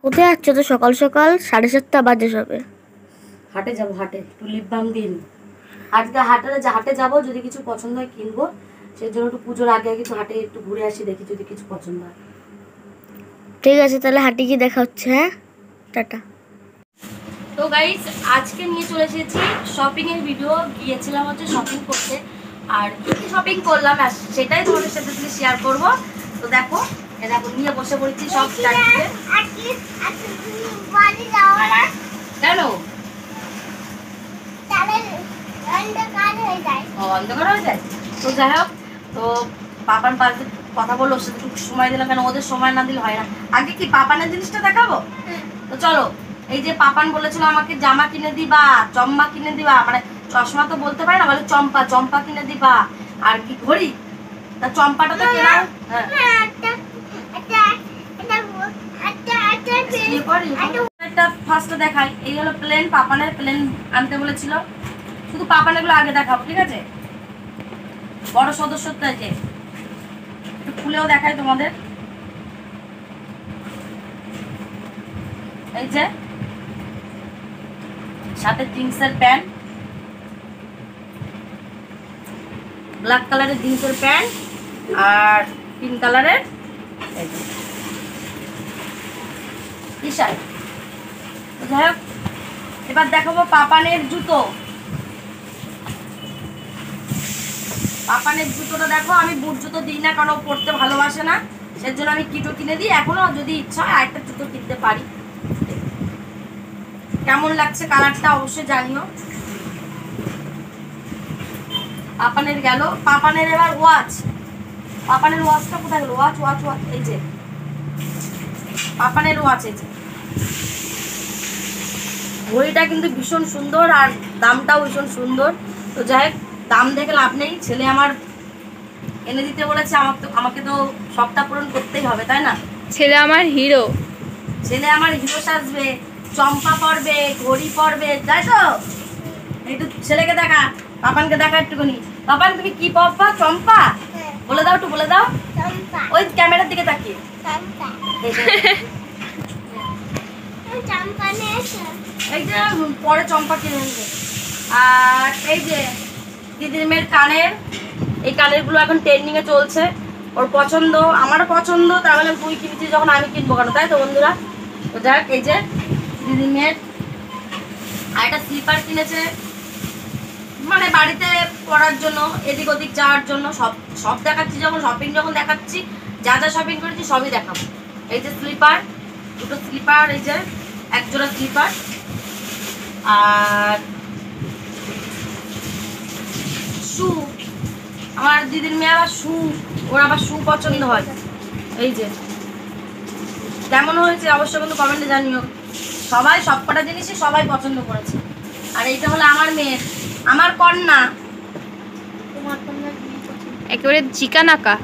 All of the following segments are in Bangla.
কোথায় যাচ্ছ তো সকাল সকাল? 7:30 বাজে সবে। হাটে যাবো, হাটে একটু লিপ বাম দিন। আজকে হাটে যাবো, যদি কিছু পছন্দ হয় কিনবো। সেই জন্য একটু পুজোর আগে আগে একটু হাটে একটু ঘুরে আসি, দেখি যদি কিছু পছন্দ হয়। ঠিক আছে, তাহলে হাটে গিয়ে দেখা হচ্ছে। হ্যাঁ, টাটা। তো গাইস, আজকে নিয়ে চলে এসেছি শপিং এর ভিডিও। গিয়েছিলাম হচ্ছে শপিং করতে, আর কি কি শপিং করলাম সেটাই তোমাদের সাথে শেয়ার করবো। তো দেখো, দেখো নিয়ে বসে পড়েছি সব চারদিকে। কেন অন্ধকার হয়ে যায়? তো যাই হোক, তো পাপান পাশে কথা বললো, ওর সাথে একটু সময় দিলাম, কেন ওদের সময় না দিলে হয় না। আগে কি পাপানের জিনিসটা দেখাবো? তো চলো, এই যে পাপান বলেছিল আমাকে জামা কিনে দিবা, চম্মা কিনে দিবা, মানে চশমা তো বলতে পারে না, বলে চম্পা, চম্পা কিনে দিবা। আর কি ঘড়ি, তা চম্পাটা তো কেনা। একটা ফার্স্টে দেখাই, এই হলো প্লেন, পাপানের প্লেন আনতে বলেছিল। শুধু পাপানের গুলো আগে দেখাবো, ঠিক আছে? বড় সদস্যটা যে একটু খুলেও দেখাই তোমাদের। এই যে সাথে জিন্সের প্যান্ট, ব্ল্যাক কালারের জিন্সের প্যান্ট, আর পিঙ্ক কালারের টি শার্ট। যাই হোক, এবার দেখাবো পাপানের জুতো। পাপানের জুতোটা দেখো, আমি বুট জুতো দিই না, কারণ ও পরতে ভালোবাসে না, সেজন্য আমি কিটো কিনে দিই। এখনো যদি ইচ্ছা হয় আরেকটা জুতো কিনতে পারি। কেমন লাগছে কালারটা অবশ্যই জানিও। পাপানের গেল। পাপানের এবার ওয়াচ। পাপানের ওয়াচটা কোথায় গেল? ওয়াচ ওয়াচ ওয়াচ, এই যে পাপানের ওয়াচ। এই যে ঘড়িটা কিন্তু ভীষণ সুন্দর, আর দামটাও ভীষণ সুন্দর। তো যাই হোক, দাম দেখে লাভ নেই, ছেলে আমার এনে দিতে বলেছে, আমাকে তো সবটা পূরণ করতেই হবে, তাই না? ছেলে আমার হিরো। ছেলে আমার হিরো সাজবে, চম্পা পরবে, ঘড়ি পরবে, তাই তো? একটু ছেলেকে দেখা, পাপানকে দেখা একটুখানি। পাপান, তুমি কি পরবা? চম্পা? বলে দাও, একটু বলে দাও, ওই ক্যামেরার দিকে তাকিয়ে। এই যে পরে চম্পা কিনে নেবে। আর এই যে দিদির মেয়ের কানের, এই কানেরগুলো এখন ট্রেন্ডিং এ চলছে। ওর পছন্দ, আমারও পছন্দ, তাহলে তুই কিনেছিস যখন আমি কিনবো কেন, তাই তো বন্ধুরা? তো যাক, এই যে দিদির মেয়ের আর একটা স্লিপার কিনেছে, মানে বাড়িতে পরার জন্য, এদিক ওদিক যাওয়ার জন্য। সব দেখাচ্ছি, যখন দেখাচ্ছি, যা যা শপিং করেছি সবই দেখাবো। এই যে স্লিপার, দুটো স্লিপার, এই যে এক জোড়া স্লিপার। আর শু, আমার দিদির মেয়ে আবার শু, ওর আবার শু পছন্দ হয়। এই যে কেমন হয়েছে অবশ্যই কিন্তু কমেন্টে জানিও। সবাই সব কটা জিনিসই সবাই পছন্দ করেছে। আর এইটা হলো আমার মেয়ের, আমার কন্যা, একেবারে চিকানাকা।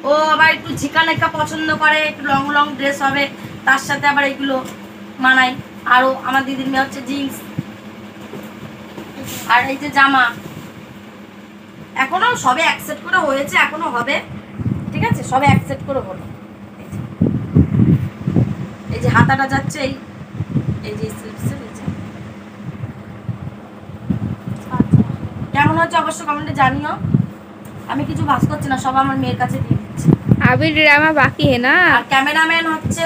ও আবার একটু ঝিকানাকা পছন্দ করে, একটু লং লং ড্রেস হবে, তার সাথে আবার এগুলো মানাই। আরও আমার দিদির মেয়ে হচ্ছে জিন্স, আর এই যে জামা। এখনো সবে অ্যাকসেপ্ট করে হয়েছে, এখনো হবে, ঠিক আছে? সবে অ্যাকসেপ্ট করে হলো। এই যে হাতাটা যাচ্ছে, এই যে স্লিপসের। কেমন হচ্ছে অবশ্যই কমেন্টে জানিও। আমি কিছু ভাস করছি না, সব আমার মেয়ের কাছে দিয়ে দিচ্ছি। अभी ड्रामा बाकी है ना। আর ক্যামেরাম্যান হচ্ছে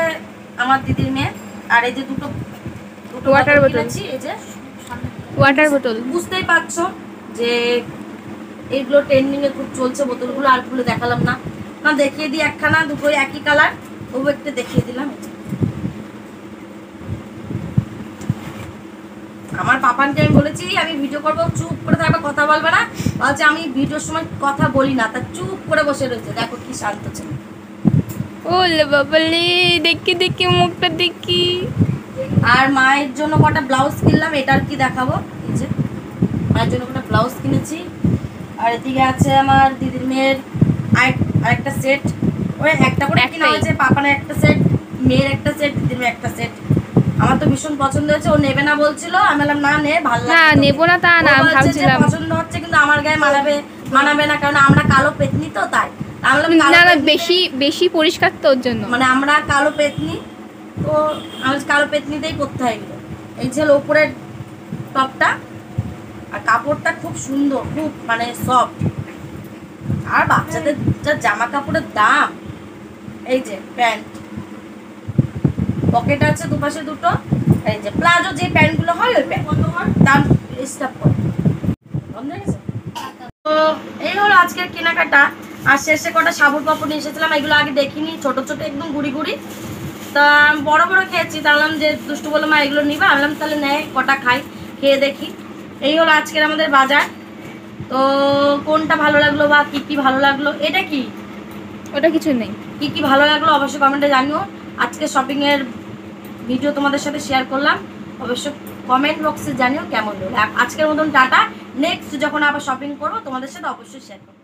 আমার দিদির মেয়ে। আর এই যে দুটো ওয়াটার বোতল, এই যে ওয়াটার বোতল। বুঝতেই পারছো যে এইগুলো ট্রেন্ডিং এ খুব চলছে বোতলগুলো। আর গুলো দেখালাম না, না দেখিয়ে দিই একখানা, দুটোই একই কালার, তবু একটা দেখিয়ে দিলাম। আমার পাপানকে আমি বলেছি আমি ভিডিও করবো, চুপ করে থাকবে, কথা বলবে না। বলছে আমি ভিডিওর সময় কথা বলি না, তা চুপ করে বসে রয়েছে। দেখো কি শান্ত ছিল। ওলে বাবালে, দেখি দেখি মুখটা দেখি। আর মায়ের জন্য কটা ব্লাউজ কিনলাম, এটার কি দেখাবো। এই যে মায়ের জন্য কটা ব্লাউজ কিনেছি। আর এদিকে আছে আমার দিদির মেয়ের আরেকটা সেট, ওই একটা করে কিনা হয়েছে। পাপানের একটা সেট, মেয়ের একটা সেট, দিদির মেয়ের একটা সেট। আমার তো ভীষণ পছন্দ হয়েছে। ও নেবে না বলছিল, আমি বললাম না নে, ভালো লাগে না, নেবো না তা না, ভাবছিলাম পছন্দ হচ্ছে, কিন্তু আমার গায়ে মানাবে না, কারণ আমরা কালো পেতনি, তো তাই। না না, বেশি বেশি পরিষ্কার তো ওর জন্য, মানে আমরা কালো পেতনি, তো আমার কালো পেতনিতেই করতে হয় এগুলো। এই যে ওপরের টপটা, আর কাপড়টা খুব সুন্দর, খুব মানে সফট। আর বাচ্চাদের যা জামা কাপড়ের দাম। এই যে প্যান্ট, পকেট আছে দুপাশে দুটো। এই যে প্লাজো যে প্যান্টগুলো হয় ওই প্যান্ট, দাম স্টাফ করে বন্ধ হয়ে গেছে। তো এই হলো আজকের কেনাকাটা। আর শেষে কটা সাবুর পাপড় নিয়ে এসেছিলাম, এগুলো আগে দেখিনি, ছোট ছোট একদম গুড়ি গুড়ি। তা বড় বড় খেয়েছি, তাহলাম যে দুষ্টু বলে মা এগুলো নিবা, আনলাম তাহলে নেয় কটা খাই, খেয়ে দেখি। এই হলো আজকের আমাদের বাজার। তো কোনটা ভালো লাগলো বা কি কি ভালো লাগলো, এটা কি ওটা কিছু নেই, কি কি ভালো লাগলো অবশ্যই কমেন্টে জানিও। আজকে শপিংয়ের ভিডিও তোমাদের সাথে শেয়ার করলাম, অবশ্যই কমেন্ট বক্সে জানিও কেমন হলো। আজকের মতন টাটা, নেক্সট যখন আবার শপিং করবো তোমাদের সাথে অবশ্যই শেয়ার করবো।